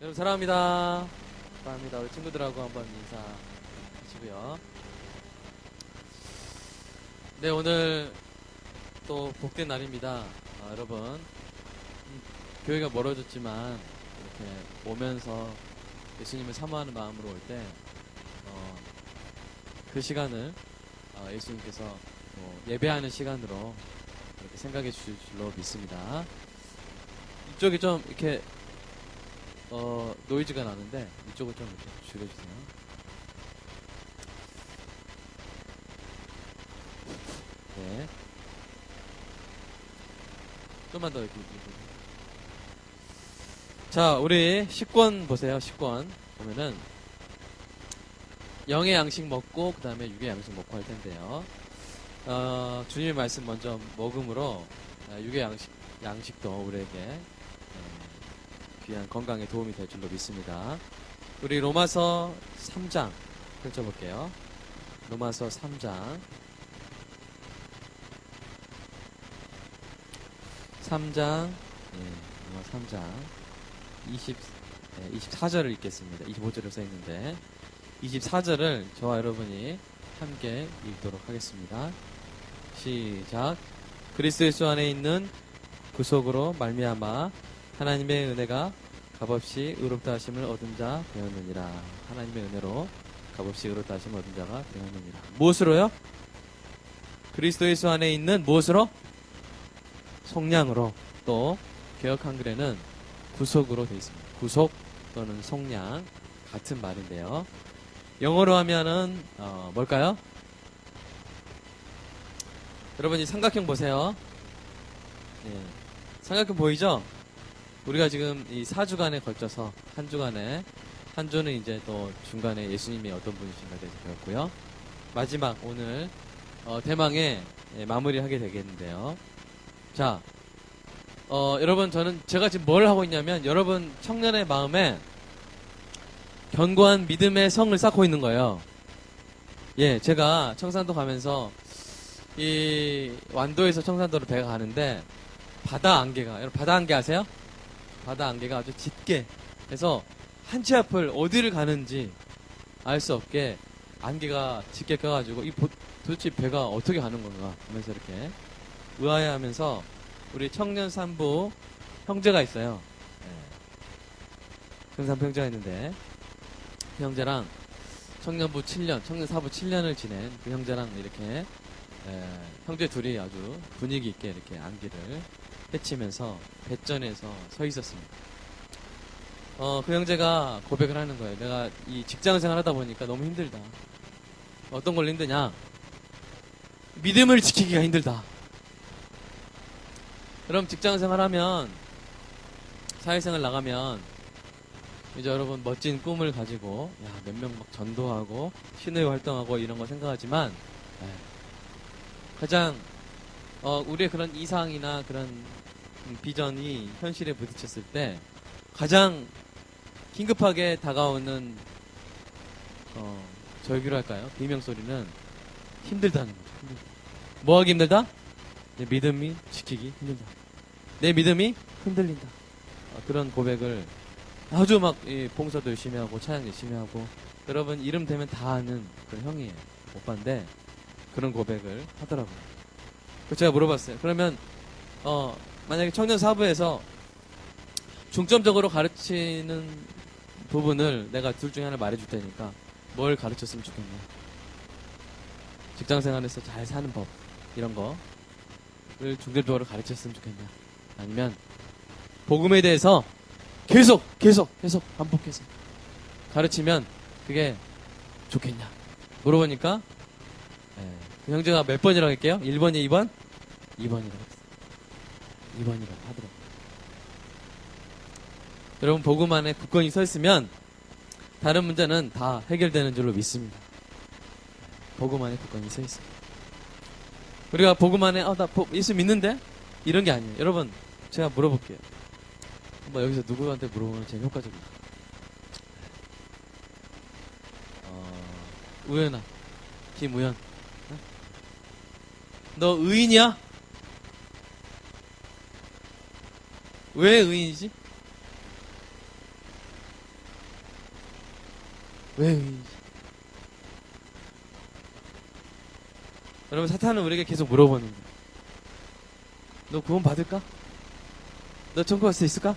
여러분 사랑합니다. 사랑합니다. 우리 친구들하고 한번 인사하시고요. 네, 오늘 또 복된 날입니다. 여러분 교회가 멀어졌지만 이렇게 오면서 예수님을 사모하는 마음으로 올 때 그 시간을 예수님께서 예배하는 시간으로 이렇게 생각해 주실 줄로 믿습니다. 이쪽이 좀 이렇게 노이즈가 나는데 이쪽을 좀 이렇게 줄여주세요. 네. 좀만 더 이렇게. 자, 우리 식권 보세요. 식권 보면은 영의 양식 먹고 그 다음에 육의 양식 먹고 할 텐데요. 주님의 말씀 먼저 먹음으로 육의 양식도 우리에게 귀한 건강에 도움이 될 줄로 믿습니다. 우리 로마서 3장 펼쳐볼게요. 로마서 3장 3장 로마 3장 24절을 읽겠습니다. 25절을 써있는데 24절을 저와 여러분이 함께 읽도록 하겠습니다. 시작. 그리스도 예수 안에 있는 구속으로 말미암아 하나님의 은혜가 값없이 의롭다 하심을 얻은 자 되었느니라. 하나님의 은혜로 값없이 의롭다 하심을 얻은 자가 되었느니라. 무엇으로요? 그리스도 예수 안에 있는 무엇으로? 속량으로. 또 개역 한글에는 구속으로 되어 있습니다. 구속 또는 속량 같은 말인데요. 영어로 하면은 뭘까요? 여러분이 삼각형 보세요. 네. 삼각형 보이죠? 우리가 지금 이 4주간에 걸쳐서 한 주간에 한 주는 이제 또 중간에 예수님이 어떤 분이신가에 대해서 배웠고요. 마지막 오늘 대망의 마무리하게 되겠는데요. 자, 여러분 제가 지금 뭘 하고 있냐면 여러분 청년의 마음에 견고한 믿음의 성을 쌓고 있는 거예요. 예, 제가 청산도 가면서 이 완도에서 청산도로 배가 가는데 바다 안개가, 여러분 바다 안개 아세요? 바다 안개가 아주 짙게 해서 한 치 앞을 어디를 가는지 알 수 없게 안개가 짙게 껴가지고 도대체 배가 어떻게 가는 건가 하면서 이렇게 의아해하면서 우리 청년 산부 형제가 있어요. 큰 산부 형제가 있는데 그 형제랑 청년부 7년, 청년 사부 7년을 지낸 그 형제랑 이렇게 형제 둘이 아주 분위기 있게 이렇게 안개를 헤치면서 배전에서 서 있었습니다. 그 형제가 고백을 하는 거예요. 내가 이 직장생활 하다 보니까 너무 힘들다. 어떤 걸로 힘드냐? 믿음을 지키기가 힘들다. 그럼 직장생활 하면, 사회생활 나가면, 이제 여러분 멋진 꿈을 가지고, 몇 명 막 전도하고, 신의 활동하고 이런 거 생각하지만, 가장, 우리의 그런 이상이나 그런 비전이 현실에 부딪혔을 때, 가장 긴급하게 다가오는, 절규로 할까요? 비명소리는 힘들다는 거죠. 힘들다. 뭐 하기 힘들다? 내 믿음이 지키기 힘들다. 내 믿음이 흔들린다. 그런 고백을 아주 막 봉사도 열심히 하고 찬양 열심히 하고 여러분 이름 되면 다 아는 그런 형이에요. 오빠인데 그런 고백을 하더라고요. 그래서 제가 물어봤어요. 그러면 만약에 청년 사부에서 중점적으로 가르치는 부분을 내가 둘 중에 하나 말해줄 테니까 뭘 가르쳤으면 좋겠냐. 직장생활에서 잘 사는 법 이런 거를 중점적으로 가르쳤으면 좋겠냐. 아니면 복음에 대해서 계속 반복해서 가르치면 그게 좋겠냐 물어보니까 그 형제가 몇 번이라고 할게요? 1번이 2번? 2번이라고 했어요. 2번이라고 하더라고요. 여러분 복음 안에 굳건히 서 있으면 다른 문제는 다 해결되는 줄로 믿습니다. 복음 안에 굳건히 서 있어요. 우리가 복음 안에 나 예수 믿는데? 이런 게 아니에요. 여러분 제가 물어볼게요. 한번 여기서 누구한테 물어보면 제일 효과적이에요. 우연아, 김우연, 너 의인이야? 왜 의인이지? 왜 의인이지? 여러분, 사탄은 우리에게 계속 물어보는 거예요. 너 구원 받을까? 너 천국 갈 수 있을까?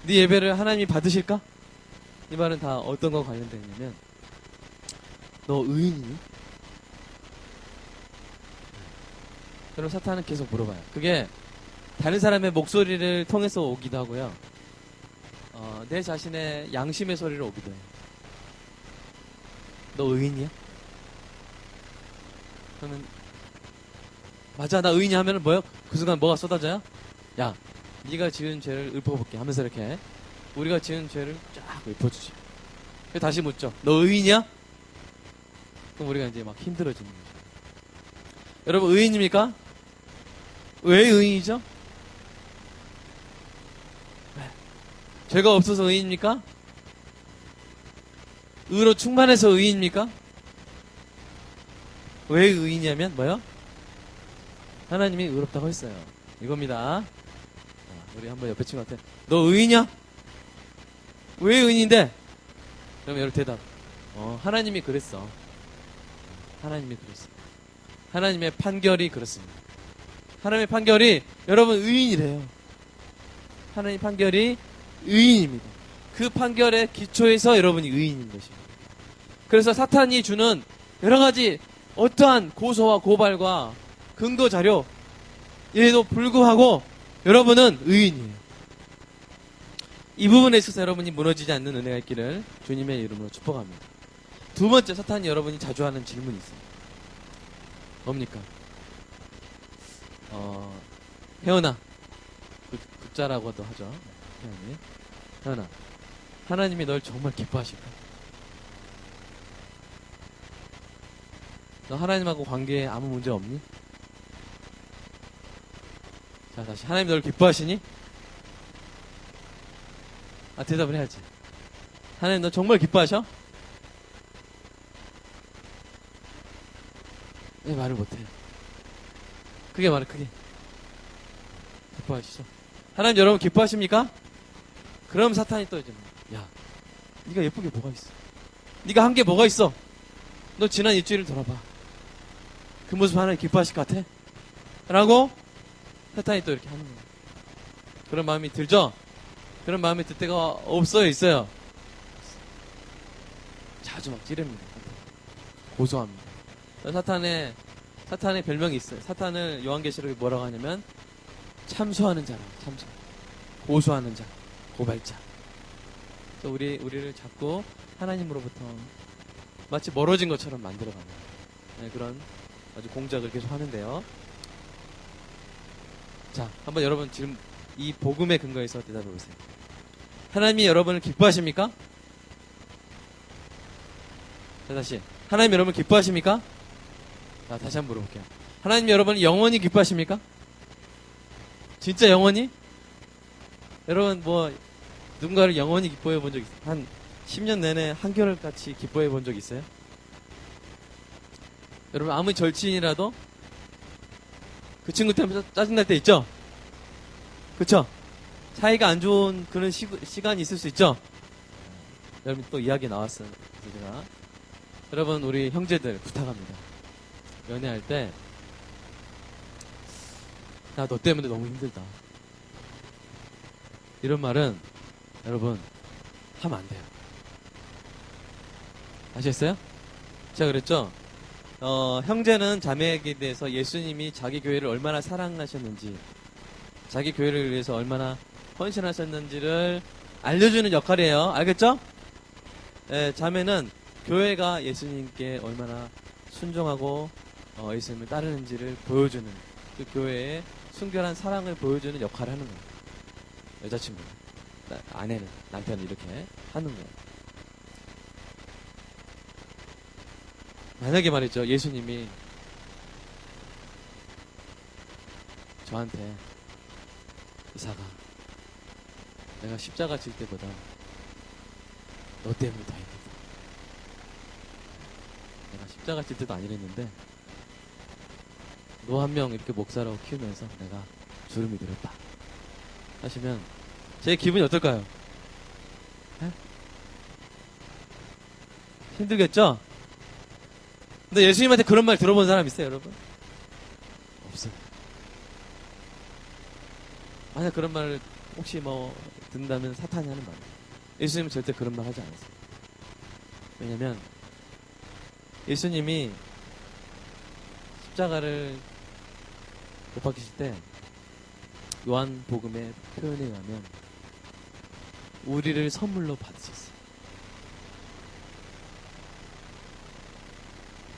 네 예배를 하나님이 받으실까? 이 말은 다 어떤 거 관련되어 있냐면, 너 의인이니? 그럼 사탄은 계속 물어봐요. 그게 다른 사람의 목소리를 통해서 오기도 하고요. 내 자신의 양심의 소리를 오기도 해요. 너 의인이야? 그러면 맞아, 나 의인이 하면은 뭐요? 그 순간 뭐가 쏟아져요? 야, 네가 지은 죄를 읊어볼게 하면서 이렇게 우리가 지은 죄를 쫙 읊어주지. 그래서 다시 묻죠. 너 의인이야? 그럼 우리가 이제 막 힘들어지는 거죠. 여러분, 의인입니까? 왜 의인이죠? 왜? 죄가 없어서 의인입니까? 의로 충만해서 의인입니까? 왜 의인이냐면 뭐요? 하나님이 의롭다고 했어요. 이겁니다. 우리 한번 옆에 친구한테 너 의인이야? 왜 의인인데? 그럼 여러분 대답. 하나님이 그랬어. 하나님이 그랬어. 하나님의 판결이 그렇습니다. 하나님의 판결이 여러분 의인이래요. 하나님의 판결이 의인입니다. 그 판결의 기초에서 여러분이 의인인 것입니다. 그래서 사탄이 주는 여러 가지 어떠한 고소와 고발과 근거 자료 에도 불구하고 여러분은 의인이에요. 이 부분에 있어서 여러분이 무너지지 않는 은혜가 있기를 주님의 이름으로 축복합니다. 두 번째, 사탄이 여러분이 자주 하는 질문이 있습니다. 뭡니까? 혜연아, 극자라고도 하죠. 혜연아, 하나님이 널 정말 기뻐하실까? 너 하나님하고 관계에 아무 문제 없니? 자, 다시. 하나님 널 기뻐하시니? 대답을 해야지. 하나님 너 정말 기뻐하셔? 왜 말을 못해요? 크게 말해, 크게. 기뻐하시죠? 하나님 여러분 기뻐하십니까? 그럼 사탄이 또 이제 야, 네가 예쁜 게 뭐가 있어? 네가 한 게 뭐가 있어? 너 지난 일주일을 돌아봐. 그 모습 하나님 기뻐하실 것 같아? 라고 사탄이 또 이렇게 하는 거예요. 그런 마음이 들죠? 그런 마음이 들 때가 없어요, 있어요? 자주 막 찌릅니다. 고소합니다. 사탄의 별명이 있어요. 사탄을 요한계시록에 뭐라고 하냐면 참소하는 자라고. 참소. 고소하는 자, 고발자. 그래서 우리를 자꾸 하나님으로부터 마치 멀어진 것처럼 만들어가는 그런 아주 공작을 계속 하는데요. 자, 한번 여러분 지금 이 복음의 근거에서 대답해 보세요. 하나님이 여러분을 기뻐하십니까? 자, 다시. 하나님 여러분 기뻐하십니까? 자, 다시 한번 물어볼게요. 하나님 여러분을 영원히 기뻐하십니까? 진짜 영원히? 여러분 누군가를 영원히 기뻐해 본 적 있어요? 한 10년 내내 한결같이 기뻐해 본 적 있어요? 여러분 아무리 절친이라도 그 친구 때문에 짜증날 때 있죠? 그쵸? 사이가 안 좋은 그런 시간이 있을 수 있죠? 여러분 또 이야기 나왔어요. 그래서 제가 여러분 우리 형제들 부탁합니다. 연애할 때 나 너 때문에 너무 힘들다. 이런 말은 여러분 하면 안 돼요. 아시겠어요? 제가 그랬죠? 형제는 자매에게 대해서 예수님이 자기 교회를 얼마나 사랑하셨는지, 자기 교회를 위해서 얼마나 헌신하셨는지를 알려주는 역할이에요. 알겠죠? 네, 자매는 교회가 예수님께 얼마나 순종하고 예수님을 따르는지를 보여주는, 그 교회의 순결한 사랑을 보여주는 역할을 하는 거예요. 여자친구는, 아내는, 남편은 이렇게 하는 거예요. 만약에 말이죠, 예수님이 저한테 이사가 내가 십자가 질 때보다 너 때문에 더 힘들다. 내가 십자가 질 때도 아니랬는데 너 한 명 이렇게 목사라고 키우면서 내가 주름이 들었다 하시면 제 기분이 어떨까요? 에? 힘들겠죠? 근데 예수님한테 그런 말 들어본 사람 있어요, 여러분? 없어요. 만약 그런 말을 혹시 뭐 듣는다면 사탄이 하는 말이에요. 예수님은 절대 그런 말 하지 않았어요. 왜냐면 예수님이 십자가를 못 박히실 때 요한복음의 표현에 의하면 우리를 선물로 받으셨어요.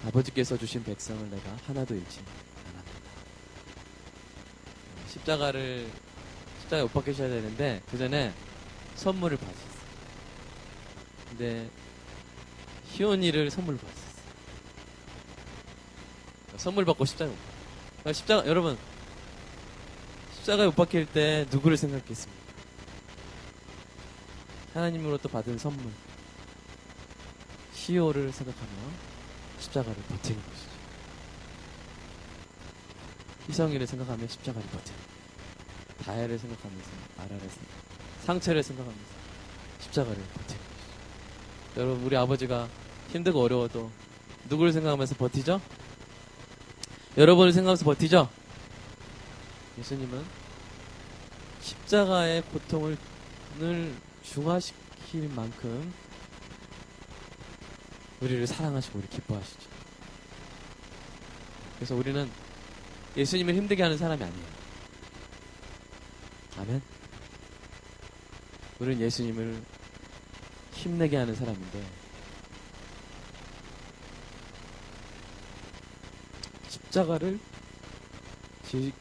아버지께서 주신 백성을 내가 하나도 잃지 않았다. 십자가에 못 박히셔야 되는데 그 전에 선물을 받으셨어요. 근데 희원이를 선물로 받으셨어요. 선물 받고 십자가에 못 박혀. 십자가 여러분 십자가에 못 박힐 때 누구를 생각했습니까? 하나님으로부터 받은 선물 시오를 생각하며 십자가를 버티는 것이죠. 희성이를 생각하며 십자가를 버티는 것이죠. 다혜를 생각하면서 아라를 상처를 생각하면서 십자가를 버티는 것이죠. 여러분 우리 아버지가 힘들고 어려워도 누구를 생각하면서 버티죠? 여러분을 생각하면서 버티죠? 예수님은 십자가의 고통을 중화시킬 만큼 우리를 사랑하시고 우리 기뻐하시죠. 그래서 우리는 예수님을 힘들게 하는 사람이 아니에요. 아멘. 우리는 예수님을 힘내게 하는 사람인데 십자가를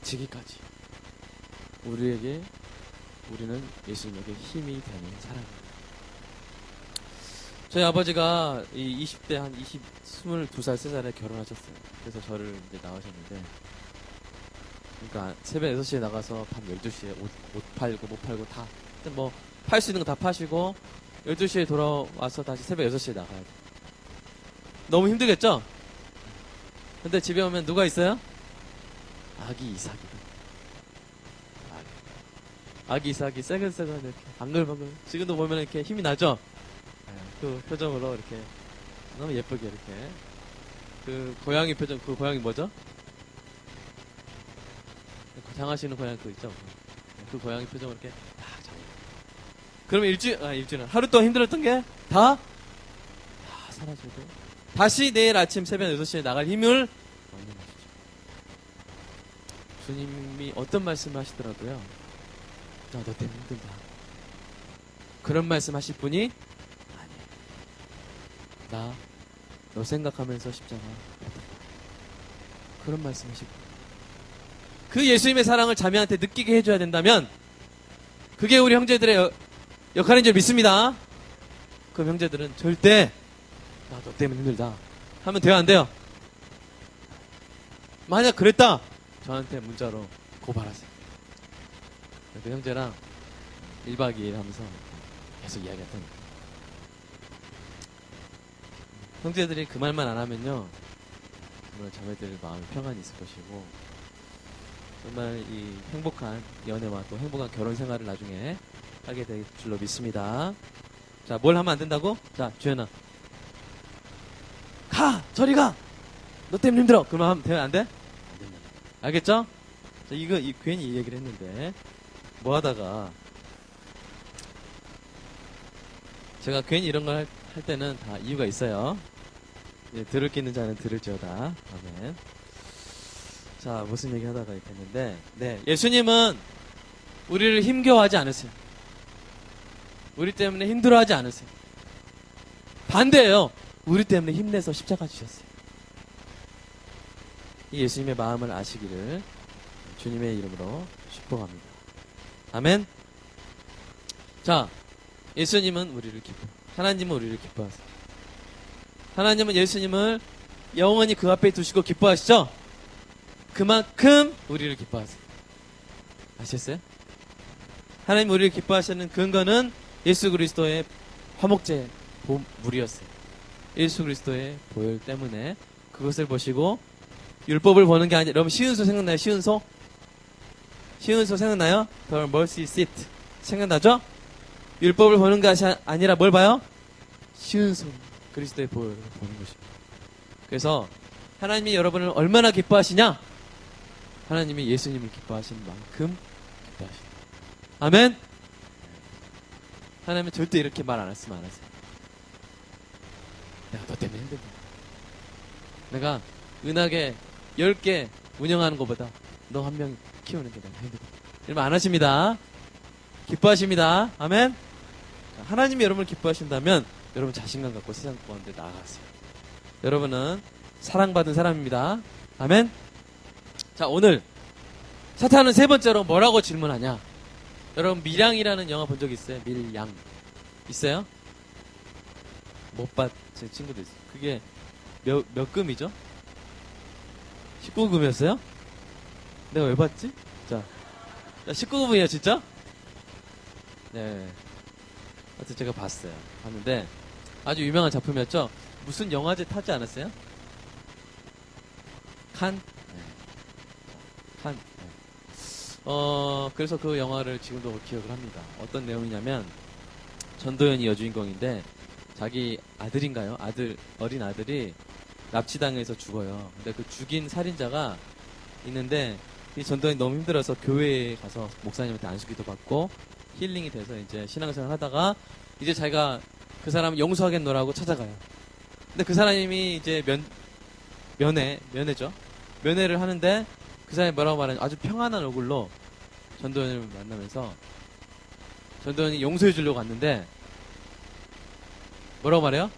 지기까지 우리는 예수님에게 힘이 되는 사람입니다. 저희 아버지가 이 20대 한 22살, 3살에 결혼하셨어요. 그래서 저를 이제 낳으셨는데, 그러니까 새벽 6시에 나가서 밤 12시에 옷 팔고, 못 팔고 다, 뭐, 팔 수 있는 거 다 파시고, 12시에 돌아와서 다시 새벽 6시에 나가야 돼. 너무 힘들겠죠? 근데 집에 오면 누가 있어요? 아기 이삭이. 아기 이삭이 새근새근 이렇게 방글방글. 지금도 보면 이렇게 힘이 나죠? 그 표정으로 이렇게 너무 예쁘게 이렇게 그 고양이 표정, 그 고양이 뭐죠? 장하시는 고양이 그 있죠? 그 고양이 표정으로 이렇게 딱 잘. 그러면 일주일은 하루 동안 힘들었던 게 다 사라지고 다시 내일 아침 새벽 6시에 나갈 힘을 얻는 것이죠. 주님이 어떤 말씀을 하시더라고요. 너 때문에 힘들다. 그런 말씀 하실 분이 너 생각하면서 십자가 받았다. 그런 말씀 하시고 그 예수님의 사랑을 자매한테 느끼게 해줘야 된다면 그게 우리 형제들의 역할인 줄 믿습니다. 그럼 형제들은 절대 나 너 때문에 힘들다 하면 돼요 안 돼요? 만약 그랬다 저한테 문자로 고발하세요. 그 형제랑 1박 2일 하면서 계속 이야기했던 거예요. 형제들이 그 말만 안 하면요 정말 자매들 마음에 평안이 있을 것이고 정말 이 행복한 연애와 또 행복한 결혼 생활을 나중에 하게 될 줄로 믿습니다. 자, 뭘 하면 안 된다고? 자, 주연아 저리 가! 너 때문에 힘들어! 그러면 하면 돼요? 안 돼? 안 된다. 알겠죠? 자, 괜히 이 얘기를 했는데 뭐 하다가 제가 괜히 이런 걸 할 때는 다 이유가 있어요. 예, 들을 게 있는 자는 들을지어다. 아멘. 자, 무슨 얘기 하다가 됐는데, 네, 예수님은 우리를 힘겨워하지 않으세요. 우리 때문에 힘들어하지 않으세요. 반대예요. 우리 때문에 힘내서 십자가 지셨어요. 이 예수님의 마음을 아시기를 주님의 이름으로 축복합니다. 아멘. 자, 예수님은 우리를 하나님은 우리를 기뻐하세요. 하나님은 예수님을 영원히 그 앞에 두시고 기뻐하시죠? 그만큼 우리를 기뻐하세요. 아셨어요? 하나님 우리를 기뻐하시는 근거는 예수 그리스도의 화목제 물이었어요. 예수 그리스도의 보혈 때문에 그것을 보시고 율법을 보는 게 아니라 여러분 시은소 생각나요? 시은소 생각나요? The mercy seat 생각나죠? 율법을 보는 것이 아니라 뭘 봐요? 시은소 그리스도의 보혈을 보는 것입니다. 그래서 하나님이 여러분을 얼마나 기뻐하시냐? 하나님이 예수님을 기뻐하시는 만큼 기뻐하십니다. 아멘? 하나님은 절대 이렇게 말 안 했으면 안 하세요. 내가 너 때문에 힘들다. 내가 은하계 10개 운영하는 것보다 너 한 명 키우는 게 내가 힘들다. 이러면 안 하십니다. 기뻐하십니다. 아멘? 하나님이 여러분을 기뻐하신다면 여러분 자신감 갖고 세상 가운데 나아가세요. 여러분은 사랑받은 사람입니다. 아멘? 자, 오늘 사탄은 세 번째로 뭐라고 질문하냐? 여러분 밀양이라는 영화 본 적 있어요? 밀양 있어요? 못 봤 제 친구도 있어요. 그게 몇 금이죠? 19금이었어요? 내가 왜 봤지? 자 19금이에요 진짜? 네. 하여튼 제가 봤어요. 봤는데 아주 유명한 작품이었죠? 무슨 영화제 타지 않았어요? 칸? 네. 칸. 네. 그래서 그 영화를 지금도 기억을 합니다. 어떤 내용이냐면 전도연이 여주인공인데 자기 아들인가요? 어린 아들이 납치당해서 죽어요. 근데 그 죽인 살인자가 있는데 이 전도연이 너무 힘들어서 교회에 가서 목사님한테 안수기도 받고 힐링이 돼서 이제 신앙생활 하다가 이제 자기가 그 사람 용서하겠노라고 찾아가요. 근데 그 사람이 이제 면회죠. 면회를 하는데 그 사람이 뭐라고 말하냐? 아주 평안한 얼굴로 전도연을 만나면서 전도연이 용서해 주려고 갔는데 뭐라고 말해요?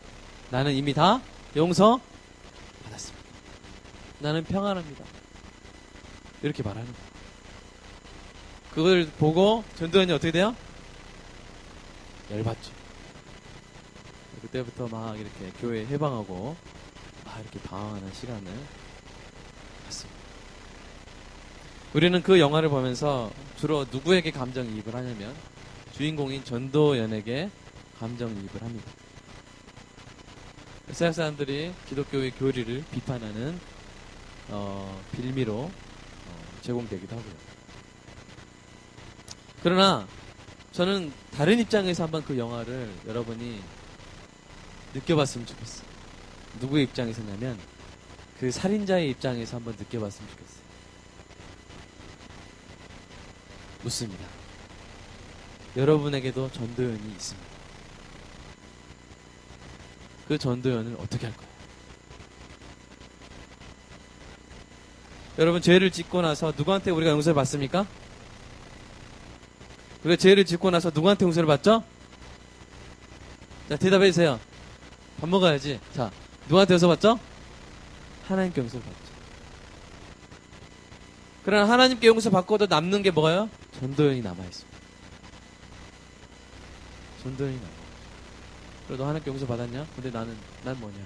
나는 이미 다 용서 받았습니다. 나는 평안합니다. 이렇게 말하는 거예요. 그걸 보고 전도연이 어떻게 돼요? 열받죠. 그때부터 막 이렇게 교회 해방하고 막 이렇게 방황하는 시간을 갖습니다. 우리는 그 영화를 보면서 주로 누구에게 감정이입을 하냐면 주인공인 전도연에게 감정이입을 합니다. 서양 사람들이 기독교의 교리를 비판하는 빌미로 제공되기도 하고요. 그러나 저는 다른 입장에서 한번 그 영화를 여러분이 느껴봤으면 좋겠어요. 누구의 입장에서냐면 그 살인자의 입장에서 한번 느껴봤으면 좋겠어요. 묻습니다. 여러분에게도 전도연이 있습니다. 그 전도연을 어떻게 할 거예요? 여러분 죄를 짓고 나서 누구한테 우리가 용서를 받습니까? 우리가 죄를 짓고 나서 누구한테 용서를 받죠? 자 대답해 주세요. 밥 먹어야지. 자 누구한테 용서 받죠? 하나님께 용서를 받죠. 그러나 하나님께 용서 받고도 남는 게 뭐가요? 전도연이 남아있습니다. 전도연이 남아있어요. 그래도 하나님께 용서 받았냐? 근데 난 뭐냐?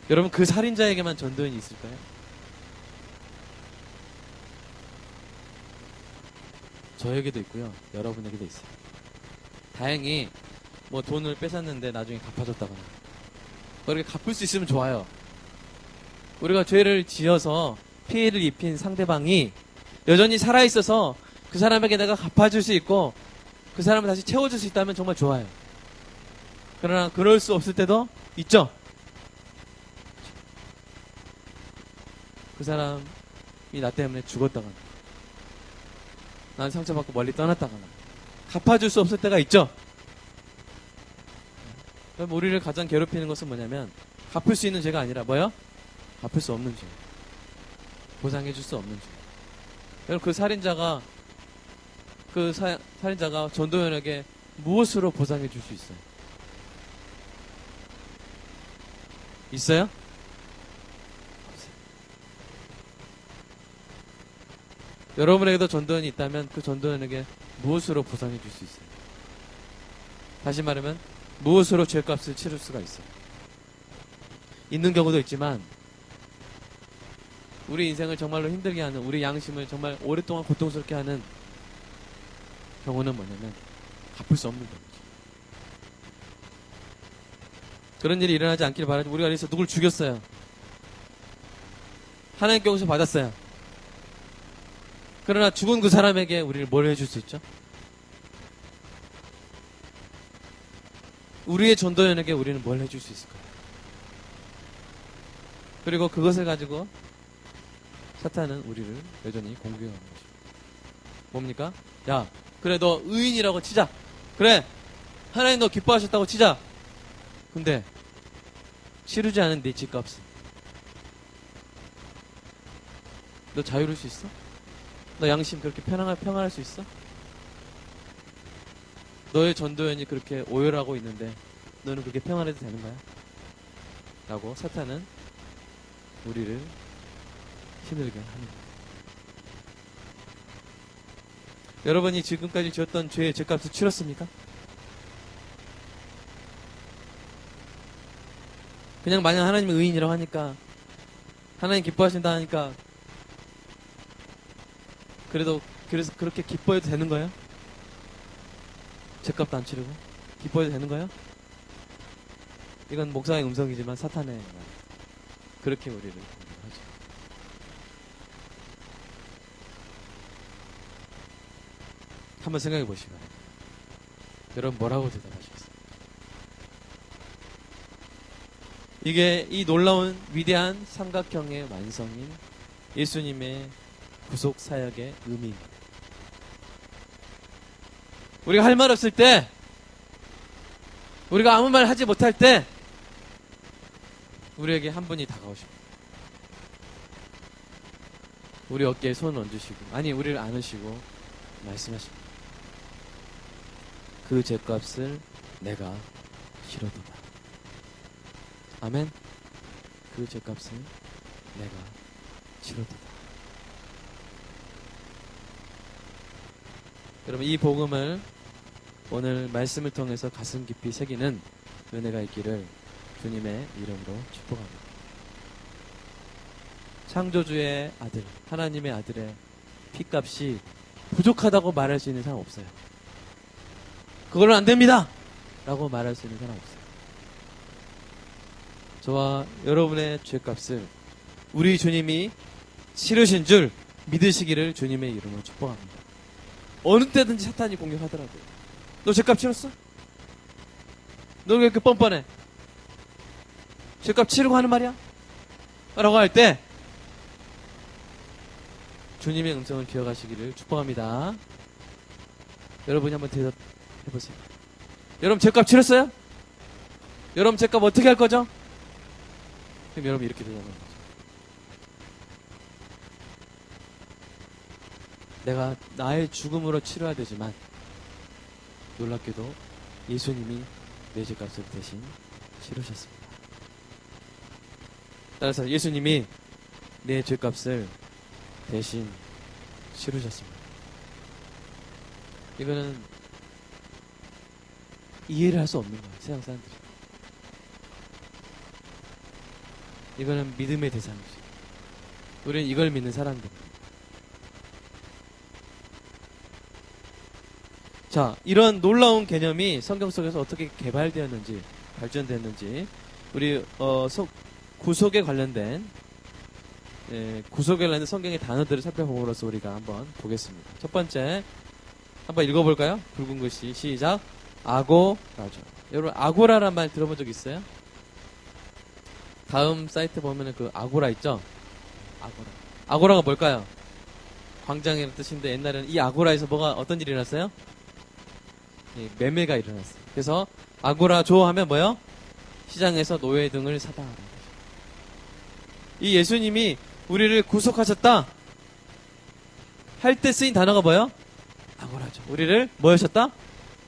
여러분 그 살인자에게만 전도연이 있을까요? 저에게도 있고요. 여러분에게도 있어요. 다행히 뭐 돈을 뺏었는데 나중에 갚아줬다거나 그렇게 갚을 수 있으면 좋아요. 우리가 죄를 지어서 피해를 입힌 상대방이 여전히 살아있어서 그 사람에게 내가 갚아줄 수 있고 그 사람을 다시 채워줄 수 있다면 정말 좋아요. 그러나 그럴 수 없을 때도 있죠. 그 사람이 나 때문에 죽었다거나 난 상처받고 멀리 떠났다거나 갚아줄 수 없을 때가 있죠. 그럼 우리를 가장 괴롭히는 것은 뭐냐면 갚을 수 있는 죄가 아니라 뭐요? 갚을 수 없는 죄. 보상해줄 수 없는 죄. 여러분 그 살인자가 전도연에게 무엇으로 보상해줄 수 있어요? 있어요? 없어요. 여러분에게도 전도연이 있다면 그 전도연에게 무엇으로 보상해줄 수 있어요? 다시 말하면 무엇으로 죄값을 치를 수가 있어요? 있는 경우도 있지만 우리 인생을 정말로 힘들게 하는 우리 양심을 정말 오랫동안 고통스럽게 하는 경우는 뭐냐면 갚을 수 없는 경우죠. 그런 일이 일어나지 않길 바라지. 우리가 그래서 누굴 죽였어요. 하나님께 용서 받았어요. 그러나 죽은 그 사람에게 우리를 뭘 해줄 수 있죠? 우리의 전도연에게 우리는 뭘 해줄 수 있을까요? 그리고 그것을 가지고 사탄은 우리를 여전히 공격하는 거죠. 뭡니까? 야, 그래 너 의인이라고 치자. 그래 하나님 너 기뻐하셨다고 치자. 근데 치르지 않은 네 집값은 너 자유로울 수 있어? 너 양심 그렇게 평안할 수 있어? 너의 전도연이 그렇게 오열하고 있는데 너는 그렇게 평안해도 되는 거야? 라고 사탄은 우리를 힘들게 합니다. 여러분이 지금까지 지었던 죄의 죄값을 치렀습니까? 그냥 만약 하나님이 의인이라고 하니까 하나님 기뻐하신다 하니까 그래서 그렇게 기뻐해도 되는 거예요? 죄값도 안 치르고 기뻐해도 되는 거예요? 이건 목사의 음성이지만 사탄의 말. 그렇게 우리를 공격하죠. 한번 생각해 보시기 바랍니다. 여러분 뭐라고 대답하시겠어요? 이게 이 놀라운 위대한 삼각형의 완성인 예수님의 구속 사역의 의미입니다. 우리가 할 말 없을 때, 우리가 아무 말 하지 못할 때 우리에게 한 분이 다가오십니다. 우리 어깨에 손 얹으시고, 아니 우리를 안으시고 말씀하십니다. 그 죄값을 내가 치렀도다. 아멘. 그 죄값을 내가 치렀도다. 여러분 이 복음을 오늘 말씀을 통해서 가슴 깊이 새기는 은혜가 있기를 주님의 이름으로 축복합니다. 창조주의 아들, 하나님의 아들의 피값이 부족하다고 말할 수 있는 사람 없어요. 그걸로 안 됩니다! 라고 말할 수 있는 사람 없어요. 저와 여러분의 죄값을 우리 주님이 치르신 줄 믿으시기를 주님의 이름으로 축복합니다. 어느 때든지 사탄이 공격하더라고요. 너 죄값 치렀어? 너 왜 이렇게 뻔뻔해? 죄값 치르고 하는 말이야? 라고 할 때 주님의 음성을 기억하시기를 축복합니다. 여러분이 한번 대답해보세요. 여러분 죄값 치렀어요? 여러분 죄값 어떻게 할 거죠? 그럼 여러분 이렇게 대답하는 거죠. 내가 나의 죽음으로 치러야 되지만 놀랍게도 예수님이 내 죄값을 대신 치르셨습니다. 따라서 예수님이 내 죄값을 대신 치르셨습니다. 이거는 이해를 할 수 없는 거예요. 세상 사람들이. 이거는 믿음의 대상이죠. 우리는 이걸 믿는 사람들. 자, 이런 놀라운 개념이 성경 속에서 어떻게 개발되었는지, 발전되었는지, 우리 구속에 관련된 성경의 단어들을 살펴봄으로써 우리가 한번 보겠습니다. 첫 번째, 한번 읽어볼까요? 붉은 글씨 시작. 아고라죠. 여러분 아고라란 말 들어본 적 있어요? 다음 사이트 보면은 그 아고라 있죠? 아고라가 뭘까요? 광장이라는 뜻인데 옛날에는 이 아고라에서 어떤 일이 일어났어요? 매매가 일어났어요. 그래서 아고라조 하면 뭐요? 시장에서 노예 등을 사다. 이 예수님이 우리를 구속하셨다 할 때 쓰인 단어가 뭐요? 아고라죠. 우리를 뭐 하셨다?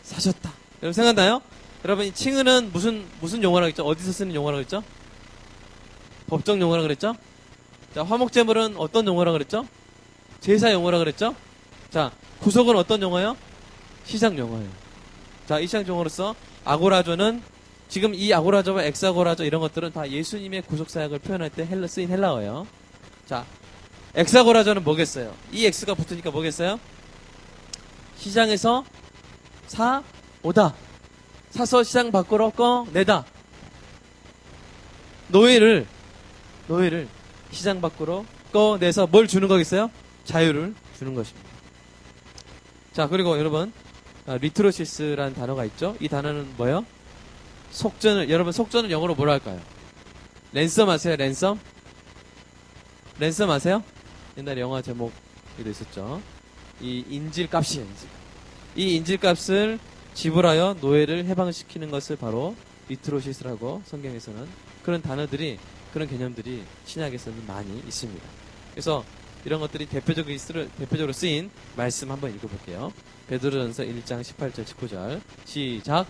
사셨다. 여러분 생각나요? 여러분 이 칭의는 무슨 용어라고 했죠? 어디서 쓰는 용어라고 했죠? 법정 용어라고 그랬죠? 자, 화목제물은 어떤 용어라고 그랬죠? 제사 용어라고 그랬죠? 자, 구속은 어떤 용어예요? 시장 용어예요. 자, 이 시장 용어로서 아고라조는 지금 이 아고라조와 엑사고라조 이런 것들은 다 예수님의 구속사역을 표현할 때 쓰인 헬라어예요. 자, 엑사고라조는 뭐겠어요? 이 X가 붙으니까 뭐겠어요? 시장에서 오다. 사서 시장 밖으로 꺼내다. 노예를 시장 밖으로 꺼내서 뭘 주는 거겠어요? 자유를 주는 것입니다. 자, 그리고 여러분 리트로시스라는 단어가 있죠? 이 단어는 뭐예요? 여러분 속전을 영어로 뭐라 할까요? 랜섬 아세요? 랜섬? 랜섬 아세요? 옛날에 영화 제목에도 있었죠. 이 인질값이에요. 이 인질값을 지불하여 노예를 해방시키는 것을 바로 리트로시스라고 성경에서는 그런 단어들이 그런 개념들이 신약에서는 많이 있습니다. 그래서 이런 것들이 대표적으로 쓰인 말씀 한번 읽어볼게요. 베드로전서 1장 18절 19절 시작.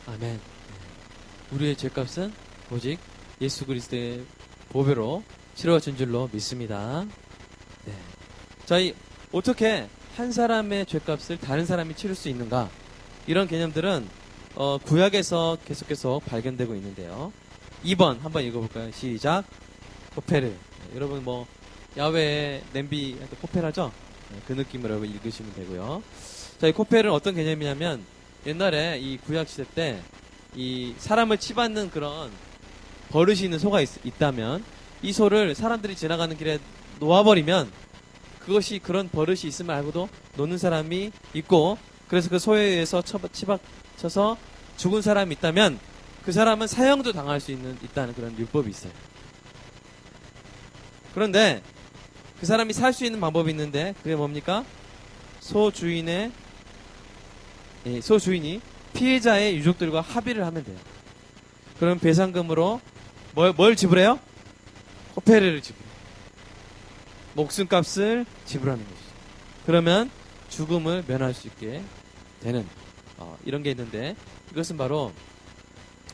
아멘. 우리의 죄값은 오직 예수 그리스도의 보배로 치러진 줄로 믿습니다. 네. 저희 어떻게 한 사람의 죄값을 다른 사람이 치를 수 있는가? 이런 개념들은 구약에서 계속해서 발견되고 있는데요. 2번 한번 읽어볼까요? 시작. 코페르. 네, 여러분 뭐 야외에 냄비 코페라죠? 네, 그 느낌으로 여러분 읽으시면 되고요. 자, 이 코페르는 어떤 개념이냐면 옛날에 이 구약 시대 때 이 사람을 치받는 그런 버릇이 있는 소가 있다면 이 소를 사람들이 지나가는 길에 놓아버리면 그것이 그런 버릇이 있음을 알고도 놓는 사람이 있고 그래서 그 소에 의해서 치받쳐서 죽은 사람이 있다면 그 사람은 사형도 당할 수 있다는 그런 율법이 있어요. 그런데 그 사람이 살 수 있는 방법이 있는데 그게 뭡니까? 소 주인이 피해자의 유족들과 합의를 하면 돼요. 그럼 배상금으로 뭘 지불해요? 코페르를 지불해요. 목숨값을 지불하는 것이죠. 그러면 죽음을 면할 수 있게 되는 이런 게 있는데 이것은 바로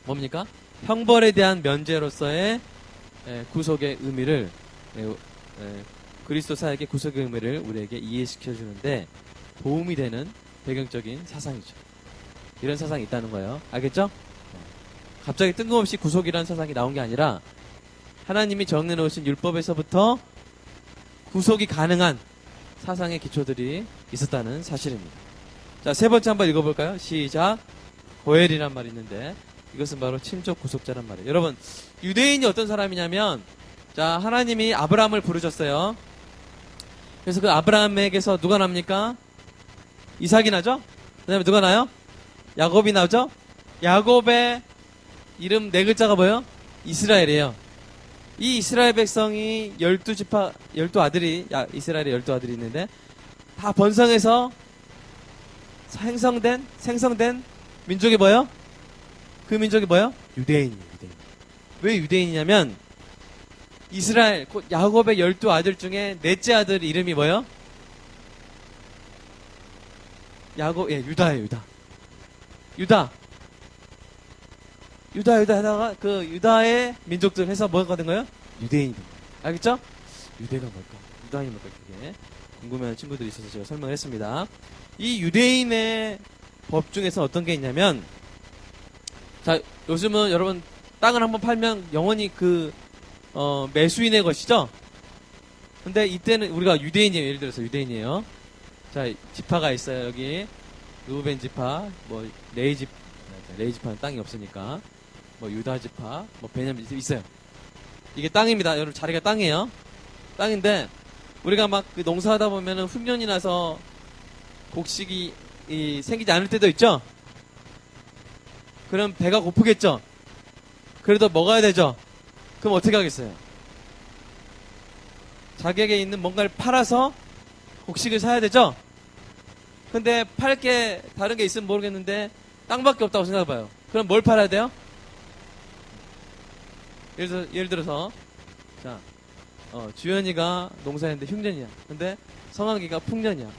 뭡니까? 형벌에 대한 면제로서의 구속의 의미를 그리스도 사역의 구속의 의미를 우리에게 이해시켜 주는데 도움이 되는 배경적인 사상이죠. 이런 사상이 있다는 거예요. 알겠죠? 갑자기 뜬금없이 구속이라는 사상이 나온 게 아니라 하나님이 정해놓으신 율법에서부터 구속이 가능한 사상의 기초들이 있었다는 사실입니다. 자, 세 번째 한번 읽어볼까요? 시작. 고엘이란 말이 있는데 이것은 바로 친족 구속자란 말이에요. 여러분, 유대인이 어떤 사람이냐면 자, 하나님이 아브라함을 부르셨어요. 그래서 그 아브라함에게서 누가 납니까? 이삭이 나죠? 그 다음에 누가 나요? 야곱이 나오죠? 야곱의 이름 네 글자가 뭐예요? 이스라엘이에요. 이 이스라엘 백성이 12아들이, 이스라엘에 12아들이 있는데, 다 번성해서 생성된 민족이 뭐예요? 그 민족이 뭐예요? 유대인이에요, 유대인. 왜 유대인이냐면, 이스라엘, 곧 야곱의 12아들 중에 넷째 아들 이름이 뭐예요? 유다예요, 유다 하다가 그 유다의 민족들 해서 뭐가 된 거예요? 유대인이 된 거예요. 알겠죠? 유대가 뭘까? 유다인이 뭘까? 그게 궁금해하는 친구들이 있어서 제가 설명을 했습니다. 이 유대인의 법 중에서 어떤 게 있냐면 자, 요즘은 여러분 땅을 한번 팔면 영원히 매수인의 것이죠? 근데 이때는 우리가 유대인이에요. 예를 들어서 유대인이에요. 자, 지파가 있어요. 여기 루벤 지파, 뭐 레이 지파는 땅이 없으니까 뭐 유다 지파, 뭐 베냐민 있어요. 이게 땅입니다. 여러분 자리가 땅이에요. 땅인데 우리가 막 농사하다 보면은 흉년이 나서 곡식이 생기지 않을 때도 있죠. 그럼 배가 고프겠죠. 그래도 먹어야 되죠. 그럼 어떻게 하겠어요? 자기에게 있는 뭔가를 팔아서 곡식을 사야 되죠. 근데 팔 게 다른 게 있으면 모르겠는데 땅밖에 없다고 생각해봐요. 그럼 뭘 팔아야 돼요? 예를 들어서 자, 주연이가 농사했는데 흉년이야. 근데 성학이가 풍년이야.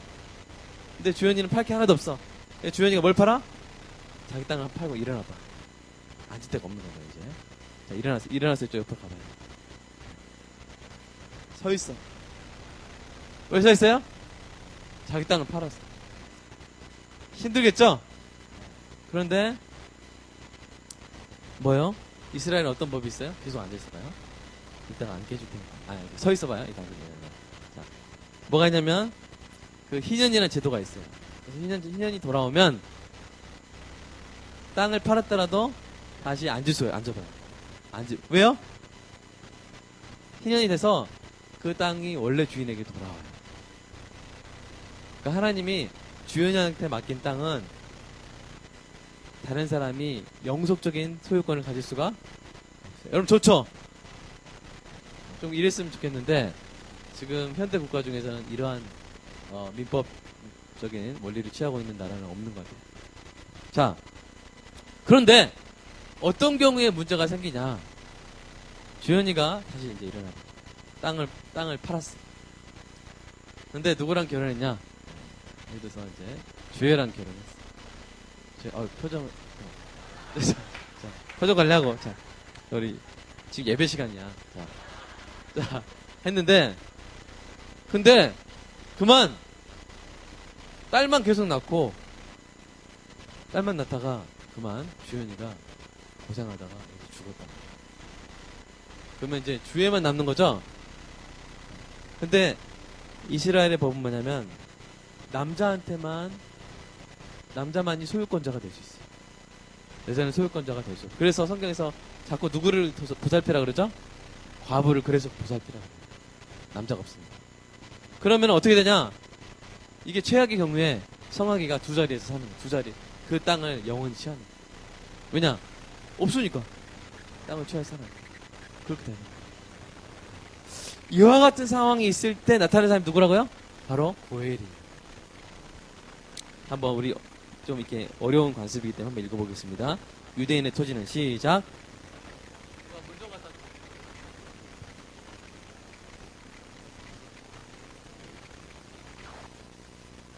근데 주연이는 팔 게 하나도 없어. 주연이가 뭘 팔아? 자기 땅을 팔고 일어나봐. 앉을 데가 없는 거야 이제. 자, 일어나서 이쪽 옆으로 가봐요. 서 있어. 왜 서 있어요? 자기 땅을 팔았어. 힘들겠죠? 그런데 뭐요? 이스라엘은 어떤 법이 있어요? 계속 앉아있어봐요. 이따가 안 깨줄 테니까. 서 있어봐요. 자, 뭐가 있냐면 그 희년이라는 제도가 있어요. 그래서 희년이 돌아오면 땅을 팔았더라도 다시 앉아봐요. 왜요? 희년이 돼서 그 땅이 원래 주인에게 돌아와요. 그러니까 하나님이 주인한테 맡긴 땅은 다른 사람이 영속적인 소유권을 가질 수가 없어요. 여러분 좋죠? 좀 이랬으면 좋겠는데 지금 현대 국가 중에서는 이러한 민법적인 원리를 취하고 있는 나라는 없는 것 같아요. 자, 그런데 어떤 경우에 문제가 생기냐? 주연이가 다시 이제 일어나 땅을 팔았어. 근데 누구랑 결혼했냐? 예를 들어서 이제 주혜랑 결혼했어. 표정. 자, 표정 관리하고. 자, 우리 지금 예배 시간이야. 자, 했는데 근데 그만 딸만 계속 낳고 딸만 낳다가 그만 주연이가 고생하다가 죽었다. 그러면 이제 주애만 남는 거죠? 근데 이스라엘의 법은 뭐냐면 남자만이 소유권자가 될 수 있어요. 여자는 소유권자가 될 수 있어요. 그래서 성경에서 자꾸 누구를 보살피라 그러죠? 과부를 그래서 보살피라 그래요. 남자가 없습니다. 그러면 어떻게 되냐? 이게 최악의 경우에 성아기가 두 자리에서 사는 거예요. 두 자리. 그 땅을 영원히 취하는 거예요. 왜냐? 없으니까. 땅을 취해서 살아요. 그렇게 되는 거예요. 이와 같은 상황이 있을 때 나타나는 사람이 누구라고요? 바로 고엘이. 한번 우리 좀 이렇게 어려운 관습이기 때문에 한번 읽어보겠습니다. 유대인의 토지는 시작.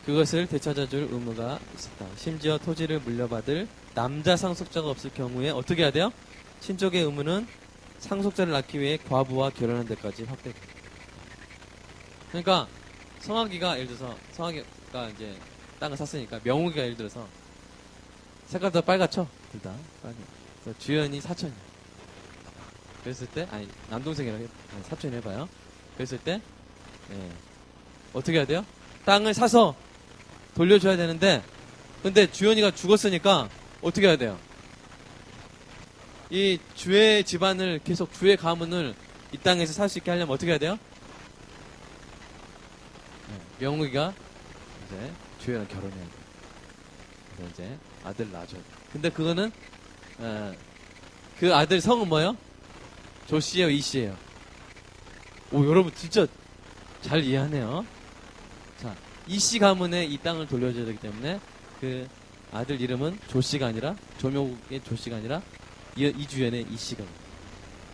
그것을 되찾아줄 의무가 있었다. 심지어 토지를 물려받을 남자 상속자가 없을 경우에 어떻게 해야 돼요? 친족의 의무는 상속자를 낳기 위해 과부와 결혼한 데까지 확대됩니다. 그러니까 성아기가 예를 들어서 성아기가 이제 땅을 샀으니까 명욱이가 예를 들어서 색깔도 빨갛죠? 둘 다 빨개. 그래서 주연이 사촌이야. 그랬을 때 남동생이라고 사촌이 해봐요. 그랬을 때 어떻게 해야 돼요? 땅을 사서 돌려줘야 되는데 근데 주연이가 죽었으니까 어떻게 해야 돼요? 이 주의 집안을 계속 주의 가문을 이 땅에서 살 수 있게 하려면 어떻게 해야 돼요? 명욱이가 이제 주연이랑 결혼해야 돼요. 그래서 이제 아들 낳아줘야 돼요. 근데 그거는 그 아들 성은 뭐예요? 조씨예요, 이씨예요? 오, 여러분 진짜 잘 이해하네요. 자, 이씨 가문에 이 땅을 돌려줘야 되기 때문에 그 아들 이름은 조씨가 아니라 조명욱의 조씨가 아니라 이주연의 이씨가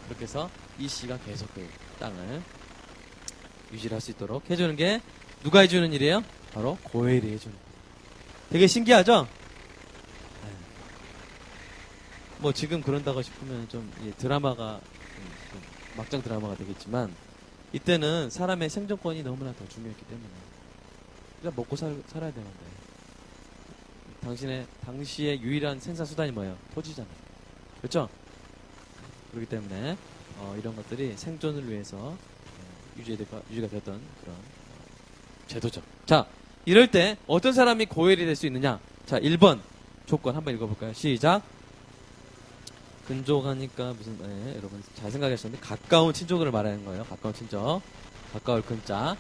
그렇게 해서 이씨가 계속 그 땅을 유지를 할 수 있도록 해주는 게 누가 해주는 일이에요? 바로 고엘이 해주는 거예요. 되게 신기하죠? 뭐 지금 그런다고 싶으면 좀 드라마가 좀 막장 드라마가 되겠지만 이때는 사람의 생존권이 너무나 더 중요했기 때문에 그냥 먹고 살아야 되는데 당시의 유일한 생산수단이 뭐예요? 토지잖아요. 그렇죠? 그렇기 때문에 이런 것들이 생존을 위해서 유지가 됐던 그런 제도죠. 자, 이럴 때 어떤 사람이 고엘이 될 수 있느냐? 자, 1번 조건 한번 읽어볼까요? 시작. 근족하니까 무슨 여러분 잘 생각하셨는데 가까운 친족을 말하는 거예요. 가까운 친족. 가까울 근자.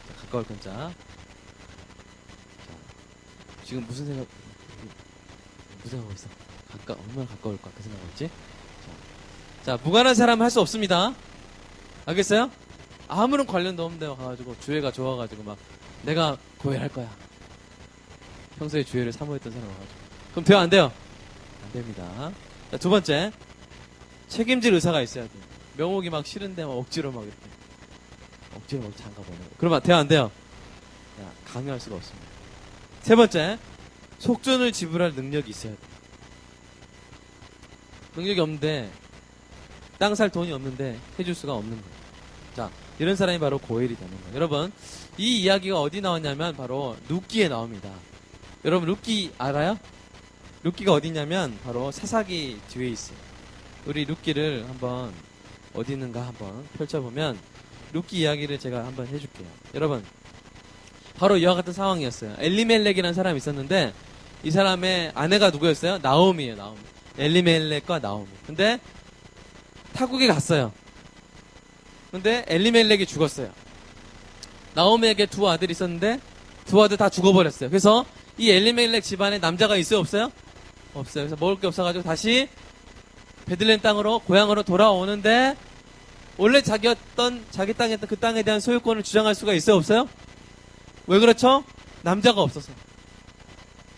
자, 가까울 근자. 자, 지금 무슨 생각하고 있어? 얼마나 가까울까? 그 생각하고 있지? 자, 무관한 사람은 할 수 없습니다. 알겠어요? 아무런 관련도 없는데 가가지고 주애가 좋아가지고 막 내가 고혈할 거야. 평소에 주애를 사모했던 사람 와가지고 그럼 돼요 안 돼요? 안 됩니다. 자, 두 번째 책임질 의사가 있어야 돼요. 명옥이 막 싫은데 막 억지로 막 이렇게 억지로 막 장가 보내고 그러면 돼요 안 돼요? 야, 강요할 수가 없습니다. 세 번째 속전을 지불할 능력이 있어야 돼요. 능력이 없는데 땅 살 돈이 없는데 해줄 수가 없는 거예요. 자, 이런 사람이 바로 고엘이 되는 거예요. 여러분, 이 이야기가 어디 나왔냐면 바로 룻기에 나옵니다. 여러분, 룻기 알아요? 룻기가 어디 있냐면 바로 사사기 뒤에 있어요. 우리 룻기를 한번 어디 있는가 한번 펼쳐보면 룻기 이야기를 제가 한번 해줄게요. 여러분, 바로 이와 같은 상황이었어요. 엘리멜렉이라는 사람이 있었는데 이 사람의 아내가 누구였어요? 나오미예요. 나오미. 엘리멜렉과 나오미. 근데 타국에 갔어요. 근데 엘리멜렉이 죽었어요. 나오미에게 두 아들이 있었는데 두 아들 다 죽어버렸어요. 그래서 이 엘리멜렉 집안에 남자가 있어요, 없어요? 없어요. 그래서 먹을 게 없어가지고 다시 베들레헴 땅으로, 고향으로 돌아오는데 원래 자기 땅이었던 그 땅에 대한 소유권을 주장할 수가 있어요, 없어요? 왜 그렇죠? 남자가 없어서.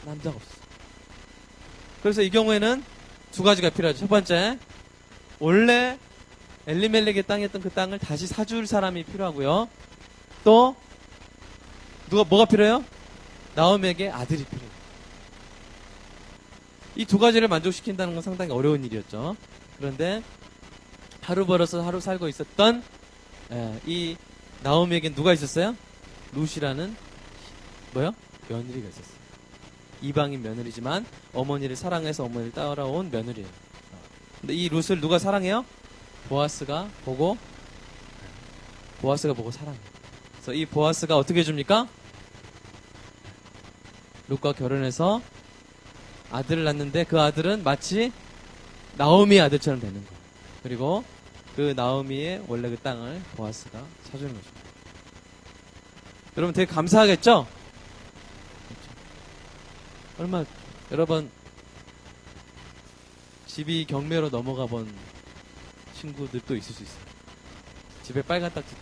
남자가 없어. 그래서 이 경우에는 두 가지가 필요하죠. 첫 번째, 원래 엘리멜렉의 땅이었던 그 땅을 다시 사줄 사람이 필요하고요. 또 뭐가 필요해요? 나오미에게 아들이 필요해요. 이 두 가지를 만족시킨다는 건 상당히 어려운 일이었죠. 그런데 하루 벌어서 하루 살고 있었던 이 나오미에겐 누가 있었어요? 룻이라는 며느리가 있었어요. 이방인 며느리지만 어머니를 사랑해서 어머니를 따라온 며느리예요. 근데 이 룻을 누가 사랑해요? 보아스가 보고 사랑해요. 그래서 이 보아스가 어떻게 해줍니까? 룻과 결혼해서 아들을 낳는데 그 아들은 마치 나오미의 아들처럼 되는 거예요. 그리고 그 나오미의 원래 그 땅을 보아스가 사주는 거죠. 여러분 되게 감사하겠죠? 얼마 여러 번 집이 경매로 넘어가 본 친구들도 있을 수 있어요. 집에 빨간 딱지 다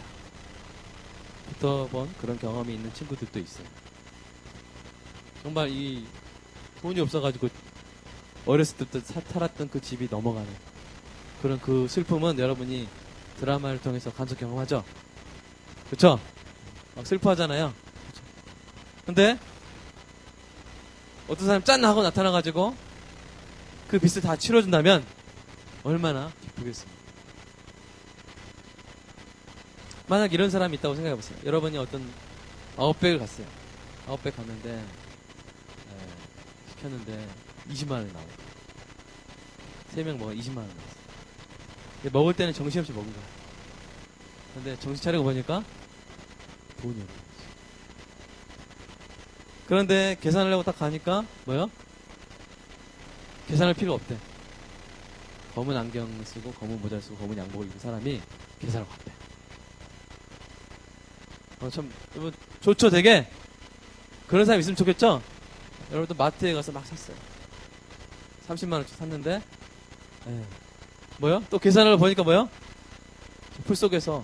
붙어본 그런 경험이 있는 친구들도 있어요. 정말 이 돈이 없어가지고 어렸을 때부터 살았던 그 집이 넘어가는 그런 그 슬픔은 여러분이 드라마를 통해서 간접 경험하죠? 그쵸? 막 슬퍼하잖아요. 그쵸? 근데 어떤 사람 짠 하고 나타나가지고 그 빚을 다 치러준다면 얼마나 기쁘겠습니까? 만약 이런 사람이 있다고 생각해보세요. 여러분이 어떤 아웃백을 갔어요. 아웃백 갔는데 시켰는데 20만 원이 나오고 3명 먹어 20만 원 나왔어요. 먹을 때는 정신없이 먹은 거야. 근데 정신 차리고 보니까 돈이 없는 거지. 그런데 계산하려고 딱 가니까 계산할 필요 없대. 검은 안경 쓰고 검은 모자 쓰고 검은 양복을 입은 사람이 계산을 갔대. 참 여러분 좋죠 되게. 그런 사람 있으면 좋겠죠? 여러분도 마트에 가서 막 샀어요. 30만 원치 샀는데 또 계산하려 보니까 풀 속에서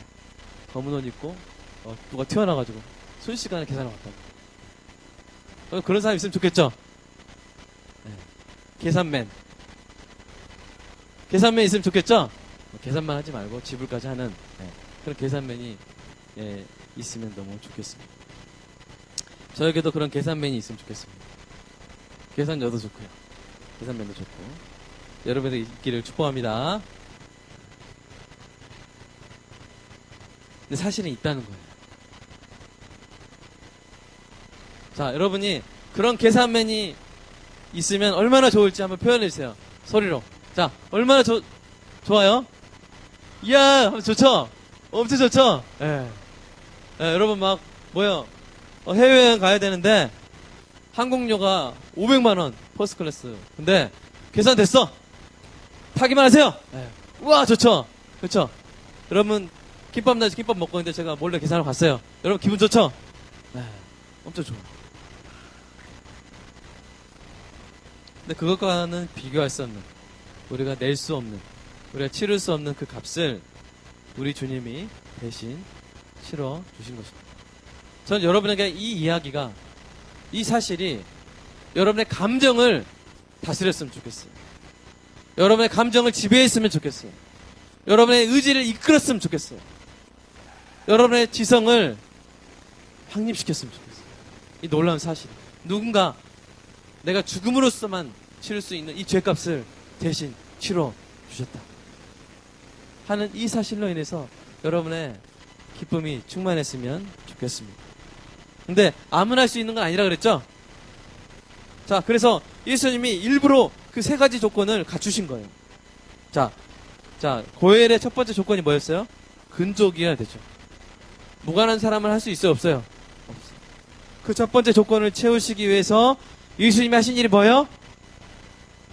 검은 옷 입고 누가 튀어나와가지고 순식간에 계산을 갔다고. 그런 사람 있으면 좋겠죠? 계산맨 있으면 좋겠죠? 계산만 하지 말고 지불까지 하는 그런 계산맨이 있으면 너무 좋겠습니다. 저에게도 그런 계산맨이 있으면 좋겠습니다. 계산녀도 좋고요. 계산맨도 좋고. 여러분의 있기를 축복합니다. 근데 사실은 있다는 거예요. 자, 여러분이 그런 계산맨이 있으면 얼마나 좋을지 한번 표현해주세요. 소리로. 자, 얼마나 좋아요? 이야! 좋죠? 엄청 좋죠? 여러분 해외여행 가야 되는데 항공료가 500만원 퍼스트 클래스. 근데 계산됐어. 타기만 하세요. 우와 좋죠. 그렇죠. 여러분 김밥 먹고 있는데 제가 몰래 계산하러 갔어요. 여러분 기분 좋죠? 엄청 좋아. 근데 그것과는 비교할 수 없는, 우리가 낼 수 없는, 우리가 치를 수 없는 그 값을 우리 주님이 대신 치러 주신 것입니다. 저는 여러분에게 이 이야기가, 이 사실이 여러분의 감정을 다스렸으면 좋겠어요. 여러분의 감정을 지배했으면 좋겠어요. 여러분의 의지를 이끌었으면 좋겠어요. 여러분의 지성을 확립시켰으면 좋겠어요. 이 놀라운 사실. 누군가 내가 죽음으로써만 치를 수 있는 이 죄값을 대신 치러 주셨다 하는 이 사실로 인해서 여러분의 기쁨이 충만했으면 좋겠습니다. 근데 아무나 할 수 있는 건 아니라 그랬죠? 자, 그래서 예수님이 일부러 그 세 가지 조건을 갖추신 거예요. 자, 고엘의 첫 번째 조건이 뭐였어요? 근족이어야 되죠. 무관한 사람을 할 수 있어요, 없어요? 없어요. 그 첫 번째 조건을 채우시기 위해서 예수님이 하신 일이 뭐예요?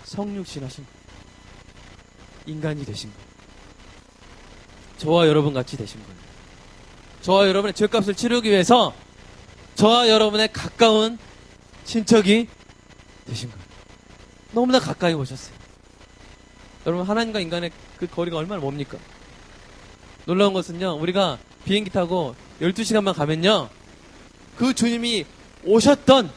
성육신 하신 거예요. 인간이 되신 거예요. 저와 여러분 같이 되신 거예요. 저와 여러분의 죄값을 치르기 위해서 저와 여러분의 가까운 친척이 되신 거예요. 너무나 가까이 오셨어요. 여러분, 하나님과 인간의 그 거리가 얼마나 멉니까? 놀라운 것은요, 우리가 비행기 타고 12시간만 가면요, 그 주님이 오셨던,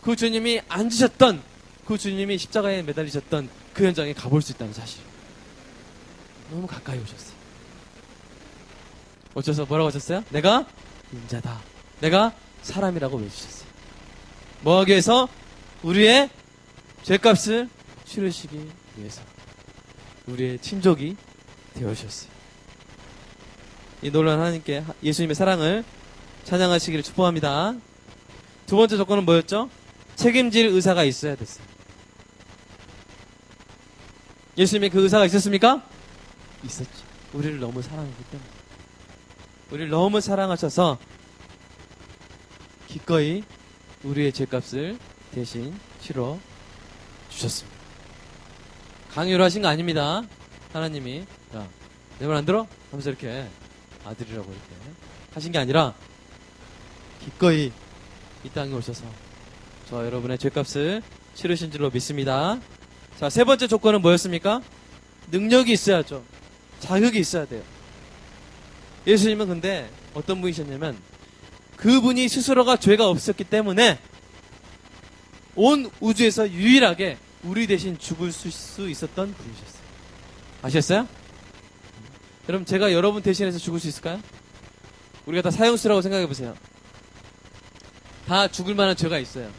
그 주님이 앉으셨던, 그 주님이 십자가에 매달리셨던 그 현장에 가볼 수 있다는 사실. 너무 가까이 오셨어요. 오셔서 뭐라고 하셨어요? 내가 인자다. 내가 사람이라고 외치셨어요. 뭐 하기 위해서? 우리의 죄값을 치르시기 위해서. 우리의 친족이 되어주셨어요. 이 놀라운 하나님께 예수님의 사랑을 찬양하시기를 축복합니다. 두 번째 조건은 뭐였죠? 책임질 의사가 있어야 됐어요. 예수님의 그 의사가 있었습니까? 있었죠. 우리를 너무 사랑하기 때문에. 우리를 너무 사랑하셔서 기꺼이 우리의 죄값을 대신 치러 주셨습니다. 강요를 하신 거 아닙니다. 하나님이 야, 내 말 안 들어? 하면서 이렇게 아들이라고 이렇게 하신 게 아니라 기꺼이 이 땅에 오셔서 저와 여러분의 죄값을 치르신 줄로 믿습니다. 자, 세 번째 조건은 뭐였습니까? 능력이 있어야죠. 자격이 있어야 돼요. 예수님은 근데 어떤 분이셨냐면 그분이 스스로가 죄가 없었기 때문에 온 우주에서 유일하게 우리 대신 죽을 수 있었던 분이셨어요. 아셨어요? 여러분, 제가 여러분 대신해서 죽을 수 있을까요? 우리가 다 사형수라고 생각해 보세요. 다 죽을 만한 죄가 있어요.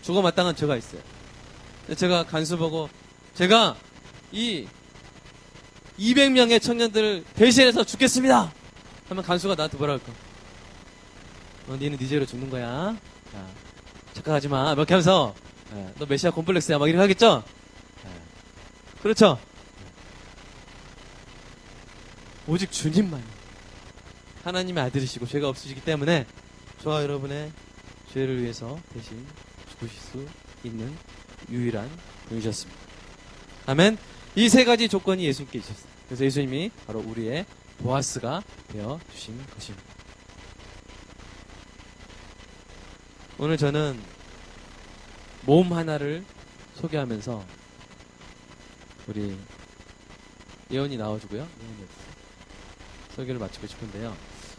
죽어 마땅한 죄가 있어요. 제가 간수 보고 제가 이 200명의 청년들을 대신해서 죽겠습니다 하면 간수가 나한테 뭐라 할까? 니는 네 죄로 죽는 거야. 자, 착각하지 마. 이렇게 하면서 너 메시아 콤플렉스야 막 이렇게 하겠죠? 그렇죠? 오직 주님만 하나님의 아들이시고 죄가 없으시기 때문에 저와 여러분의 죄를 위해서 대신 죽으실 수 있는 유일한 분이셨습니다. 아멘. 이 세 가지 조건이 예수님께 있었어요. 그래서 예수님이 바로 우리의 보아스가 되어 주신 것입니다. 오늘 저는 몸 하나를 소개하면서 우리 예언이 나와주고요. 소개를 마치고 싶은데요.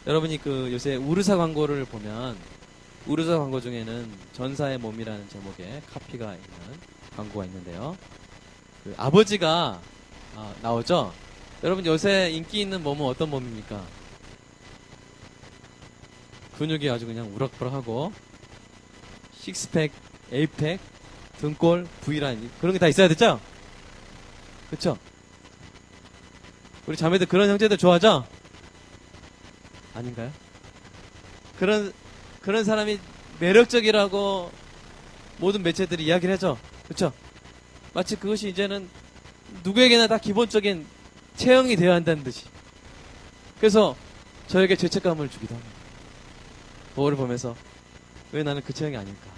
여러분이 그 요새 우르사 광고를 보면 우르사 광고 중에는 전사의 몸이라는 제목의 카피가 있는 광고가 있는데요. 그 아버지가 나오죠. 여러분 요새 인기 있는 몸은 어떤 몸입니까? 근육이 아주 그냥 우락부락하고 식스팩, 에이팩, 등골, V라인 그런 게 다 있어야 됐죠? 그쵸? 우리 자매들 그런 형제들 좋아하죠? 아닌가요? 그런 사람이 매력적이라고 모든 매체들이 이야기를 하죠? 그쵸? 마치 그것이 이제는 누구에게나 다 기본적인 체형이 되어야 한다는 듯이. 그래서 저에게 죄책감을 주기도 합니다. 거울을 보면서 왜 나는 그 체형이 아닐까.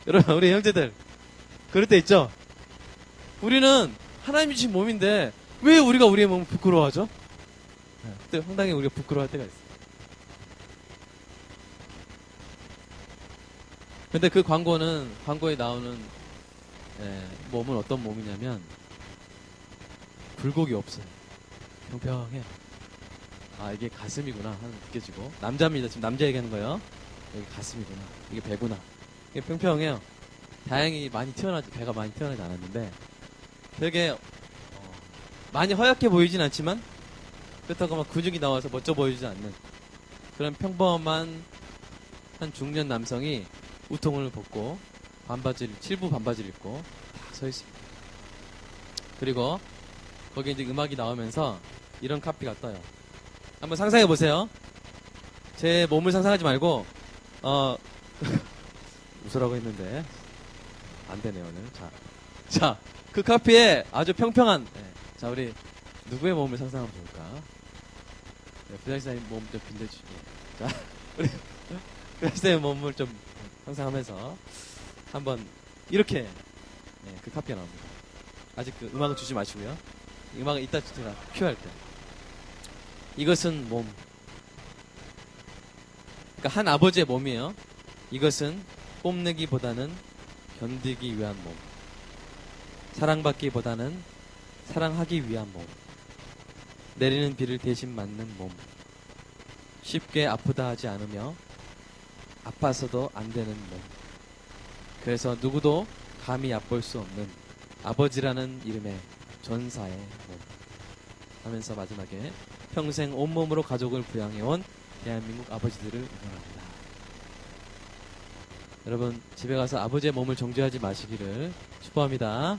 여러분, 우리 형제들 그럴 때 있죠? 우리는 하나님이 주신 몸인데 왜 우리가 우리의 몸을 부끄러워하죠? 그때 상당히 우리가 부끄러워할 때가 있어요. 근데 그 광고에 나오는 몸은 어떤 몸이냐면 굴곡이 없어요. 평평해. 이게 가슴이구나 하는 느껴지고. 남자입니다. 지금 남자 얘기하는 거예요. 여기 가슴이구나. 이게 배구나. 이게 평평해요. 다행히 배가 많이 튀어나오지 않았는데 되게 많이 허약해 보이진 않지만 그렇다고 막 근육이 나와서 멋져 보이지 않는 그런 평범한 한 중년 남성이 우통을 벗고 칠부 반바지를 입고 딱 서 있습니다. 그리고 거기에 이제 음악이 나오면서 이런 카피가 떠요. 한번 상상해 보세요. 제 몸을 상상하지 말고 웃으라고 했는데 안 되네요 오늘. 자, 그 카피에 아주 평평한 자, 우리 누구의 몸을 상상하면 좋을까? 부장사님 몸 좀 빌려주시고. 자, 우리 부장사님 몸을 좀 상상하면서 한번 이렇게 그 카피가 나옵니다. 아직 그 음악을 주지 마시고요. 음악 이따 제가 큐할 때. 이것은 몸. 그러니까 한 아버지의 몸이에요. 이것은 뽐내기보다는 견디기 위한 몸. 사랑받기보다는 사랑하기 위한 몸. 내리는 비를 대신 맞는 몸. 쉽게 아프다 하지 않으며 아파서도 안 되는 몸. 그래서 누구도 감히 얕볼 수 없는 아버지라는 이름의 전사의 몸. 하면서 마지막에 평생 온몸으로 가족을 부양해온 대한민국 아버지들을 응원합니다. 여러분 집에 가서 아버지의 몸을 정죄하지 마시기를 축복합니다.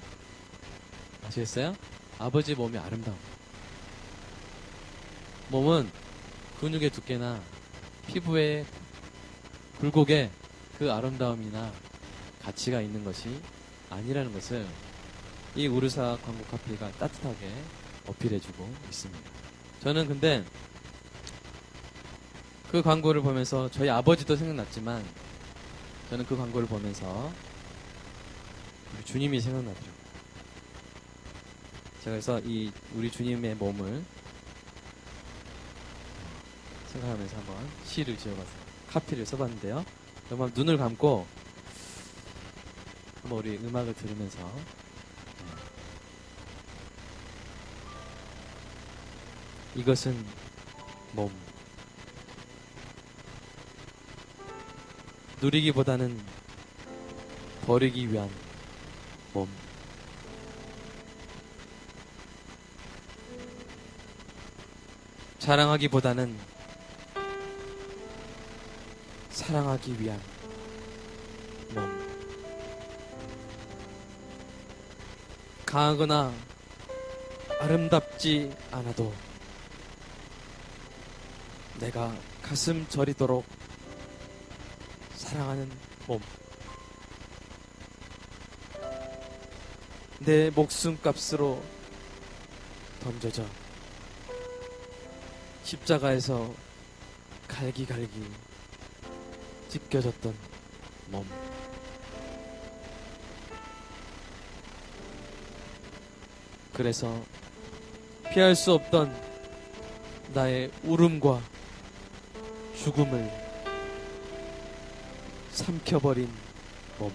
아시겠어요? 아버지의 몸이 아름다워요. 몸은 근육의 두께나 피부의 굴곡에 그 아름다움이나 가치가 있는 것이 아니라는 것을 이 우르사 광고 카페가 따뜻하게 어필해주고 있습니다. 저는 근데 그 광고를 보면서 저희 아버지도 생각났지만 저는 그 광고를 보면서 우리 주님이 생각나더라고요. 제가 그래서 이 우리 주님의 몸을 생각하면서 한번 시를 지어봤어요. 카피를 써봤는데요. 그러면 눈을 감고 한번 우리 음악을 들으면서 이것은 몸. 누리기보다는 버리기 위한 몸. 자랑하기보다는 사랑하기 위한 몸. 강하거나 아름답지 않아도 내가 가슴 저리도록 사랑하는 몸. 내 목숨값으로 던져져 십자가에서 갈기갈기 찢겨졌던 몸. 그래서 피할 수 없던 나의 울음과 죽음을 삼켜버린 몸.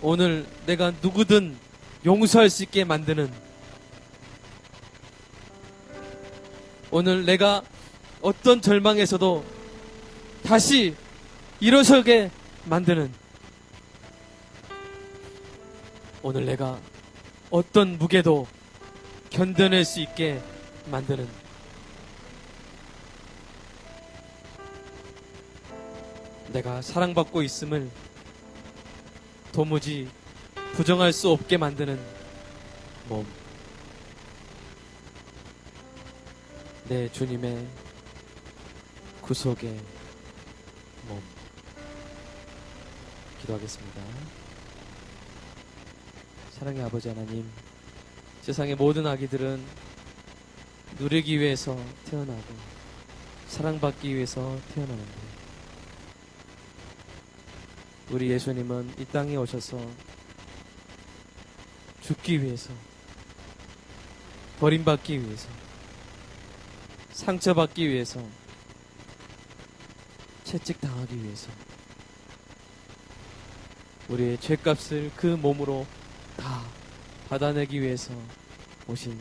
오늘 내가 누구든 용서할 수 있게 만드는, 오늘 내가 어떤 절망에서도 다시 일어서게 만드는, 오늘 내가 어떤 무게도 견뎌낼 수 있게 만드는, 내가 사랑받고 있음을 도무지 부정할 수 없게 만드는 몸. 내 주님의 구속의 몸. 기도하겠습니다. 사랑의 아버지 하나님, 세상의 모든 아기들은 누리기 위해서 태어나고 사랑받기 위해서 태어나는데, 우리 예수님은 이 땅에 오셔서 죽기 위해서, 버림받기 위해서, 상처받기 위해서, 채찍당하기 위해서, 우리의 죄값을 그 몸으로 다 받아내기 위해서 오신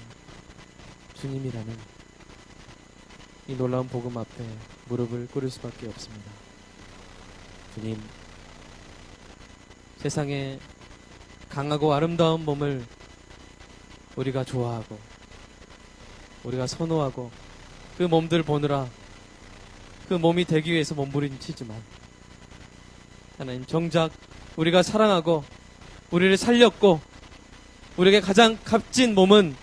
주님이라는 이 놀라운 복음 앞에 무릎을 꿇을 수밖에 없습니다. 주님, 세상에 강하고 아름다운 몸을 우리가 좋아하고 우리가 선호하고 그 몸들 보느라 그 몸이 되기 위해서 몸부림치지만, 하나님, 정작 우리가 사랑하고 우리를 살렸고 우리에게 가장 값진 몸은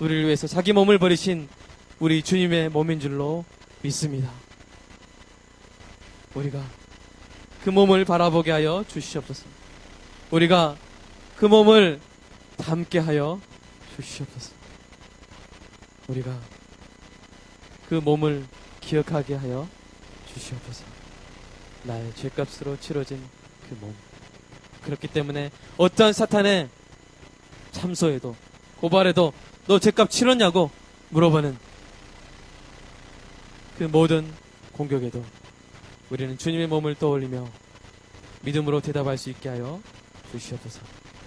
우리를 위해서 자기 몸을 버리신 우리 주님의 몸인 줄로 믿습니다. 우리가 그 몸을 바라보게 하여 주시옵소서. 우리가 그 몸을 담게 하여 주시옵소서. 우리가 그 몸을 기억하게 하여 주시옵소서. 나의 죄값으로 치러진 그 몸. 그렇기 때문에 어떠한 사탄의 참소에도 고발에도 너 죄값 치렀냐고 물어보는 그 모든 공격에도 우리는 주님의 몸을 떠올리며 믿음으로 대답할 수 있게 하여 주시옵소서.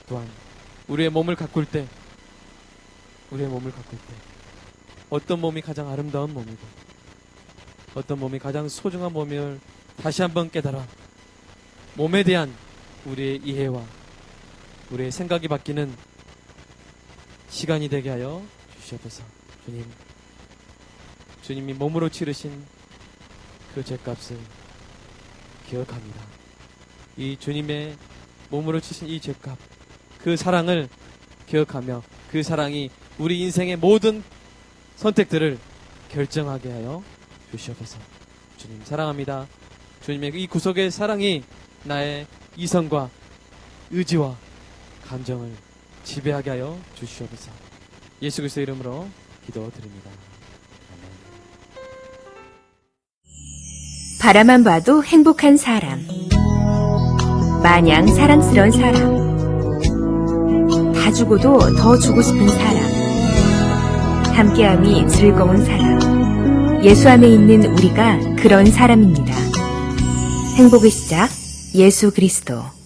또한 우리의 몸을 가꿀 때 어떤 몸이 가장 아름다운 몸이고 어떤 몸이 가장 소중한 몸임을 다시 한번 깨달아 몸에 대한 우리의 이해와 우리의 생각이 바뀌는 시간이 되게 하여 주시옵소서. 주님이 몸으로 치르신 그 죄값을 기억합니다. 이 주님의 몸으로 치신 이 죄값, 그 사랑을 기억하며 그 사랑이 우리 인생의 모든 선택들을 결정하게 하여 주시옵소서. 주님 사랑합니다. 주님의 이 구속의 사랑이 나의 이성과 의지와 감정을 지배하게 하여 주시옵소서. 예수 그리스도의 이름으로 기도드립니다. 바라만 봐도 행복한 사람, 마냥 사랑스러운 사람, 다 주고도 더 주고 싶은 사람, 함께함이 즐거운 사람. 예수 안에 있는 우리가 그런 사람입니다. 행복의 시작, 예수 그리스도.